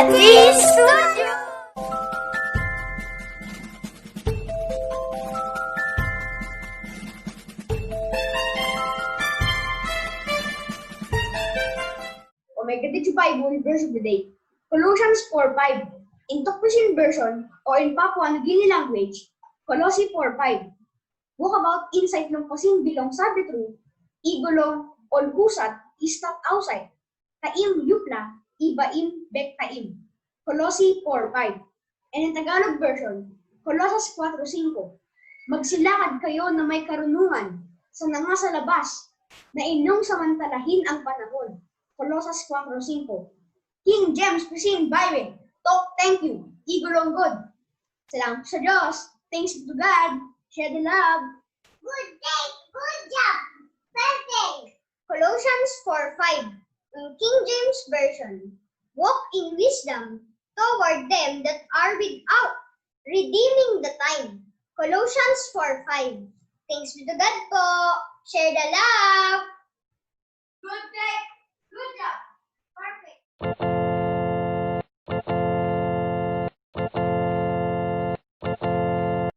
Studio! Omega Bible verse of the day, Colossians 4:5. In Tokpisin version or in Papua New Guinea language, Colossi 4:5. Walk about inside ng kasing bilong sabi true, igulong ol pusat istat outside. Taim yupla, ibaim bek taim. Colossi 4:5. And in Tagalog version, Colossus 4:5. Magsilakad kayo na may karunungan sa nangasa labas na inyong samantalahin ang panahon. Colossians 4:5. King James Prison Bible. Talk thank you. Igulong good. Salamat sa Diyos. Thanks to God. Share the love. Good day, good job, perfect. Colossians 4:5 in King James Version. Walk in wisdom toward them that are without, redeeming the time. Colossians 4:5. Thanks be to God po. Share the love.